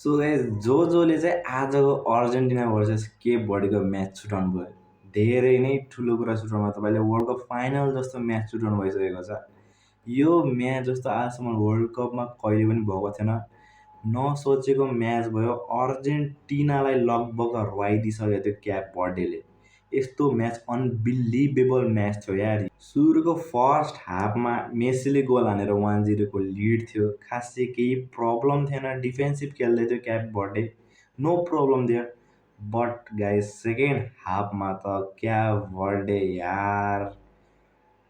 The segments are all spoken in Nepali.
सो गाइस जसले चाहिँ आजको अर्जेन्टिना भर्सेस केप भर्डेको म्याच छुटाउनु भयो धेरै नै ठुलो कुरा छुटाउनु भयो। तपाईँले वर्ल्ड कप फाइनल जस्तो म्याच छुटाउनु भइसकेको छ। यो म्याच जस्तो आजसम्म वर्ल्ड कपमा कहिले पनि भएको थिएन। नसोचेको म्याच भयो। अर्जेन्टिनालाई लगभग हराइदिइसकेको थियो क्याप बर्डेले। यस्तो म्याच अनबिलिभेबल म्याच थियो यार। सुरुको फर्स्ट हाफमा मेसीले गोल हानेर 1-0 को लिड थियो। खासै केही प्रब्लम थिएन, डिफेन्सिभ खेल्दै थियो क्याप बर्डे, नो प्रब्लम थियो। बट गाइस सेकेन्ड हाफमा त क्याप बर्डे यार,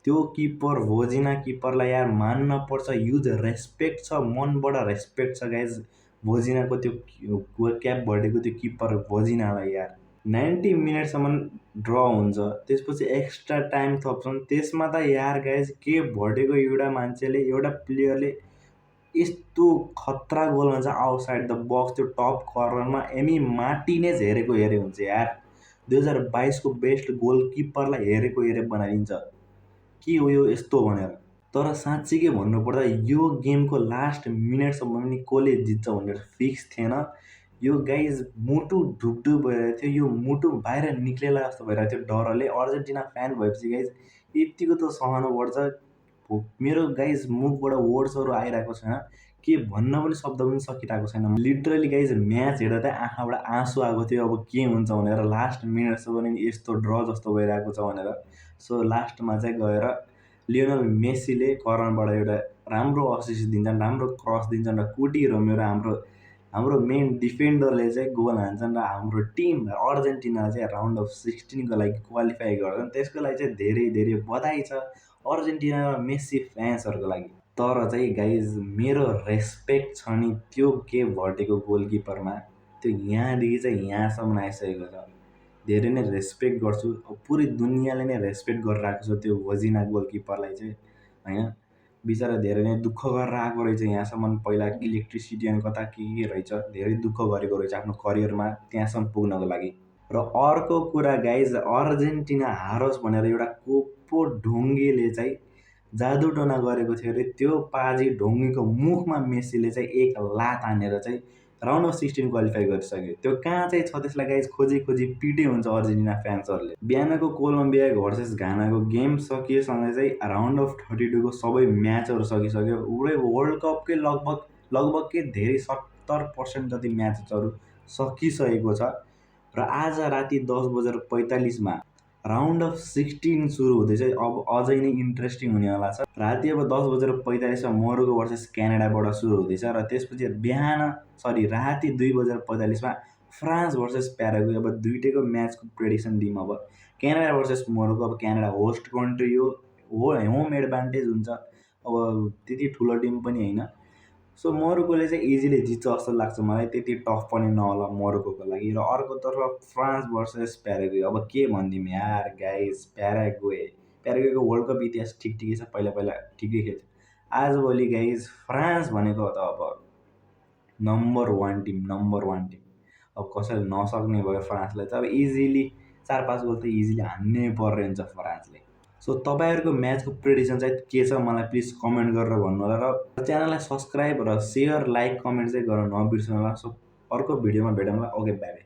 त्यो किपर भोजिना किपरलाई यार मान्न पर्छ। ह्युज रेस्पेक्ट छ, मनबाट रेस्पेक्ट छ गाइज भोजिनाको त्यो क्याप बर्डेको त्यो किपर भोजिनालाई यार। 90 मिनटसम्म ड्र हुन्छ, त्यसपछि एक्स्ट्रा टाइम थप्छन्। त्यसमा त यार गाइज के भर्डेको एउटा मान्छेले, एउटा प्लेयरले यस्तो खतरा गोल हुन्छ आउटसाइड द बक्स, त्यो टप कर्नरमा एमी मार्टिनेज हेरेको हेरे हुन्छ यार। 2022 को बेस्ट गोलकिपरलाई हेरेको हेरे बनाइदिन्छ के हो यो यस्तो भनेर। तर साँच्चीकै भन्नुपर्दा यो गेमको लास्ट मिनटसम्म पनि कसले जित्छ भनेर फिक्स थिएन। यो गाइज मुटु ढुकढुक भइरहेको थियो, यो मुटु बाहिर निक्लेला जस्तो भइरहेको थियो डरले। अर्जेन्टिना फ्यान भएपछि गाइज यतिको त सहनुपर्छ। मेरो गाइज मुखबाट वर्ड्सहरू आइरहेको छैन, के भन्न पनि शब्द पनि सकिरहेको छैन। लिटरली गाइज म्याच हेर्दा चाहिँ आँखाबाट आँसु आएको थियो अब के हुन्छ भनेर, लास्ट मिनटसम्म पनि यस्तो ड्र जस्तो भइरहेको छ भनेर। सो लास्टमा चाहिँ गएर लियोनल मेसीले कर्नरबाट एउटा राम्रो असिस्ट दिन्छन्, राम्रो क्रस दिन्छन् र कोटी रोमेरो हाम्रो मेन डिफेन्डरले चाहिँ गोल हान्छन् र हाम्रो टिम अर्जेन्टिना चाहिँ राउन्ड अफ 16 को लागि क्वालिफाई गर्छन्। त्यसको लागि चाहिँ धेरै धेरै बधाई छ अर्जेन्टिना र मेसी फ्यान्सहरूको लागि। तर चाहिँ गाइज मेरो रेस्पेक्ट छ नि त्यो केप भर्डेको गोलकिपरमा, त्यो यहाँदेखि चाहिँ यहाँसम्म आइसकेको छ। धेरै नै रेस्पेक्ट गर्छु, पुरै दुनियाँले नै रेस्पेक्ट गरिरहेको छ त्यो भोजिना गोलकिपरलाई चाहिँ होइन। बिचरा धेरै नै दुःख गरेर आएको रहेछ यहाँसम्म। पहिला इलेक्ट्रिसिटी अनि कता के रहेछ, धेरै दुःख गरेको रहेछ आफ्नो करियरमा त्यहाँसम्म पुग्नको लागि। र अर्को कुरा गाइज, अर्जेन्टिना हारोस् भनेर एउटा कोपो ढुङ्गेले चाहिँ जादुटोना गरेको थियो अरे। त्यो पाजी ढुङ्गेको मुखमा मेसीले चाहिँ एक लात हानेर चाहिँ राउन्ड अफ 16 क्वालिफाई गरिसक्यो। त्यो कहाँ चाहिँ छ त्यसलाई गाइज खोजी खोजी पिटे हुन्छ अर्जेन्टिना फ्यान्सहरूले। बिहानको कोलम्बिया भर्सेस घानाको गेम सकिएसँगै चाहिँ राउन्ड अफ 32 को सबै म्याचहरू सकिसक्यो। पुरै वर्ल्ड कपकै लगभग के धेरै 70% जति म्याचहरू सकिसकेको छ। र आज राति 10:45 मा राउन्ड अफ 16 सुरु हुँदैछ। अब अझै नै इन्ट्रेस्टिङ हुनेवाला छ। राति अब 10:45 मा मोरोक्को भर्सेस क्यानाडाबाट सुरु हुँदैछ र त्यसपछि राति 2:45 मा फ्रान्स भर्सेस प्याराग्वे। अब दुईटैको म्याचको प्रेडिक्सन दिउँ। अब क्यानाडा भर्सेस मोरोक्को, अब क्यानाडा होस्ट कन्ट्री हो, होम एडभान्टेज हुन्छ। अब त्यति ठुलो टिम पनि होइन। सो मोरोक्कोले चाहिँ इजिली जित्छ जस्तो लाग्छ मलाई, त्यति टफ पनि नहोला मोरोक्कोको लागि। र अर्कोतर्फ फ्रान्स भर्सेस प्याराग्वे, अब के भनिदिउँ यार गाइज, प्याराग्वेको वर्ल्ड कप इतिहास ठिकै छ, पहिला ठिकै खेल्छ। आजभोलि गाइज फ्रान्स भनेको त अब नम्बर वान टिम। अब कसैले नसक्ने भयो फ्रान्सलाई त अब इजिली 4-5 गोल त इजिली हान्नै पर्ने हुन्छ फ्रान्सले। सो तपाईँहरूको म्याचको प्रेडिक्सन चाहिँ के छ मलाई प्लिज कमेन्ट गरेर भन्नु होला। र च्यानललाई सब्सक्राइब र सेयर, लाइक, कमेन्ट चाहिँ गर्न नबिर्सनु होला। सो अर्को भिडियोमा भेटौँला। Okay, by by.